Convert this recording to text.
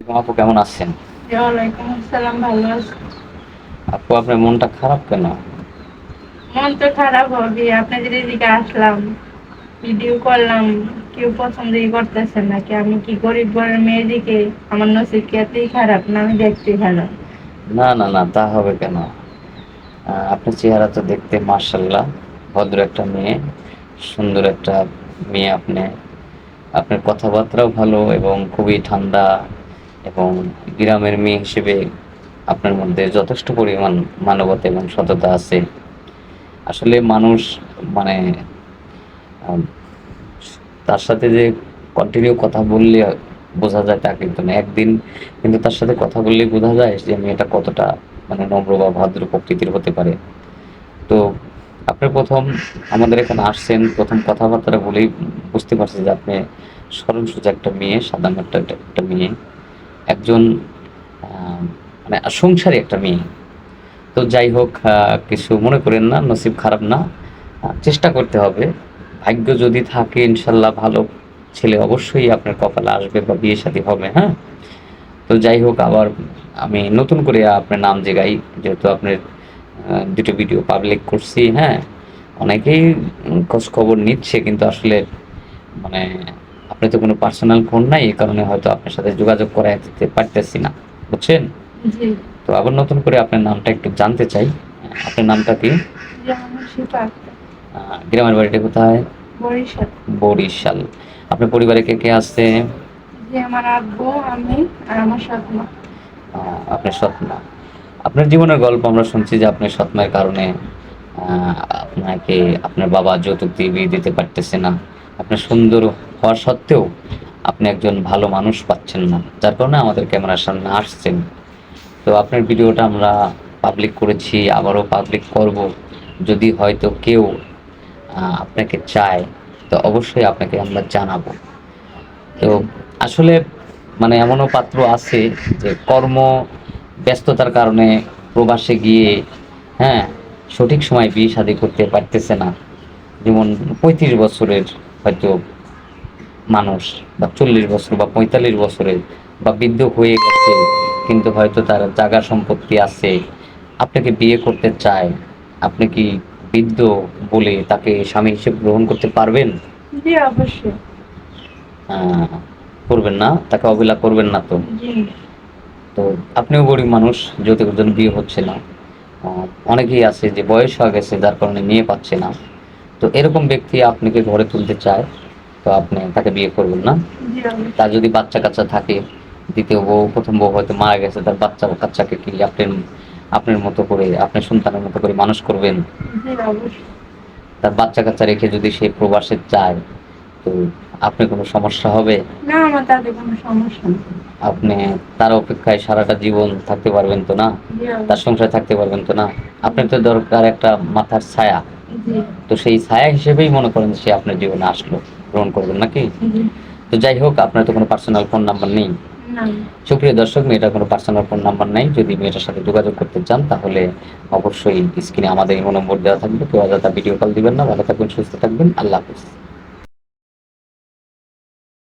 আপু কেমন আছেন? ওয়ালাইকুম আসসালাম, ভালো আছি। আপু আপনার মনটা খারাপ কেন? মন তো খারাপ হবে, আপনাদের এদিকে আসলাম, ভিডিও করলাম, কেউ পছন্দই করতেছে নাকি? আমি কি গরিব ঘরের মেয়েদিকে? আমার নসিব কি এতই খারাপ না আমি দেখতে খারাপ? না না না, তা হবে কেন? আপনার চেহারা তো দেখতে মার্শাল্লাহ, ভদ্র একটা মেয়ে, সুন্দর একটা মেয়ে আপনি। আপনার কথাবার্তাও ভালো এবং খুবই ঠান্ডা, এবং গ্রামের মেয়ে হিসেবে আপনার মধ্যে যথেষ্ট পরিমাণ মানবতা এবং সততা আছে। আসলে মানুষ মানে আম, তার সাথে যে কন্টিনিউ কথা বললে বোঝা যায় তা কিন্তু না। একদিন কিন্তু তার সাথে কথা বললেই বোঝা যায় যে মেয়েটা কতটা নম্র বা ভদ্র প্রকৃতির হতে পারে। তো আপনি প্রথম আমাদের এখানে আসছেন, প্রথম কথাবার্তা বলেই বুঝতে পারছি যে আপনি সরল সোজা একটা মেয়ে, সাদা মাটা একটা মেয়ে, একজন আহ, সংসারী একটা মেয়ে। তো যাই হোক, কিছু মনে করেন না, নসিব খারাপ না। চেষ্টা করতে হবে। ভাগ্য যদি থাকে ইনশাল্লাহ ভালো ছেলে অবশ্যই আপনার কপালে আসবে বা বিয়ে শাদী হবে, হ্যাঁ? তো যাই হোক, আবার আমি নতুন করে আপনার নাম জেগাই, যেহেতু আপনার ২ টো ভিডিও পাবলিক করছি, হ্যাঁ? অনেকেই খোঁজ খবর নিচ্ছে, কিন্তু আসলে মানে আপনার তো কোনো পার্সোনাল ফোন নাই, এই কারণে হয়তো আপনার সাথে যোগাযোগ করায় দিতে পারতেছি না। বুঝছেন? জি। তো আবার নতুন করে আপনার নামটা একটু জানতে চাই। আপনার নামটা কি? জি, আমার শিপা আক্তার। গ্রামের বাড়িটা কোথায়? বরিশাল। বরিশাল। আপনার পরিবারে কে কে আছে? জি, আমার আব্বু, আমি আর আমার সৎ মা। আপনার সৎ মা। আপনার জীবনের গল্প আমরা শুনছি যে আপনার সৎ মায়ের কারণে আপনাকে আপনার বাবা যৌতুক দিয়ে বিয়ে দিতে পারতেছে না। আপনার সুন্দর হওয়া সত্ত্বেও আপনি একজন ভালো মানুষ পাচ্ছেন না, যার কারণে আমাদের ক্যামেরার সামনে আসছেন। তো আপনার ভিডিওটা আমরা পাবলিক করেছি, আবারও পাবলিক করব। যদি হয়তো কেউ আপনাকে চায়, তো অবশ্যই আপনাকে আমরা জানাবো। তো জি। আসলে এমনও পাত্র আছে যে কর্ম ব্যস্ততার কারণে প্রবাসে গিয়ে, হ্যাঁ, সঠিক সময় বিয়ে শাদী করতে পারতেছে না। যেমন ৩৫ বছরের হয়তো মানুষ, বা ৪০ বছর বা ৪৫ বছরের, বা বৃদ্ধ হয়ে গেছে, কিন্তু হয়তো তার জায়গা সম্পত্তি আছে, আপনাকে বিয়ে করতে চায়। আপনি কি বৃদ্ধ বলে তাকে স্বামী হিসেবে গ্রহণ করতে পারবেন? জি, অবশ্যই। আহ, করবেন না, তাকে অবহেলা করবেন না তো? জি। তো আপনিও গরিব মানুষ, যৌতুকের জন্য বিয়ে হচ্ছে না। অনেকেই আছে যে বয়স হয়ে গেছে যার কারণে মেয়ে পাচ্ছে না। তো এরকম ব্যক্তি আপনাকে ঘরে তুলতে চায়, তো আপনি তাকে বিয়ে করবেন না? জি, তার অবশ্যই। যদি বাচ্চা কাচ্চা থাকে, দ্বিতীয় বউ, প্রথম বউ হয়তো মারা গেছে, তার বাচ্চা কাচ্চাকে কি আপনার আপনার মতো করে, আপনার সন্তানের মতো করে মানুষ করবেন? জি, অবশ্যই। তার বাচ্চা কাচ্চা রেখে যদি সে প্রবাসে যায়, তো আপনার কোনো সমস্যা হবে? না, আমার তাতে কোনো সমস্যা নেই। আপনি তার অপেক্ষায় সারাটা জীবন থাকতে পারবেন তো না? জি, তার অবশ্যই। সংসারে থাকতে পারবেন তো না? আপনার তো দরকার একটা মাথার ছায়া। জি। তো সেই ছায়া হিসেবেই মনে করেন সে আপনার জীবনে আসলো, গ্রহণ করবেন নাকি? জি। তো যাই হোক, আপনার তো কোনো পার্সোনাল ফোন নাম্বার নেই। না। সুপ্রিয় দর্শক, মেয়েটার কোনো পার্সোনাল ফোন নাম্বার নাই। যদি মেয়েটার সাথে যোগাযোগ করতে চান, তাহলে অবশ্যই স্ক্রিনে আমাদের ইমো নম্বর দেওয়া থাকবে। কেউ অযথা ভিডিও কল দিবেন না। ভালো থাকবেন, সুস্থ থাকবেন। আল্লাহ হাফেজ।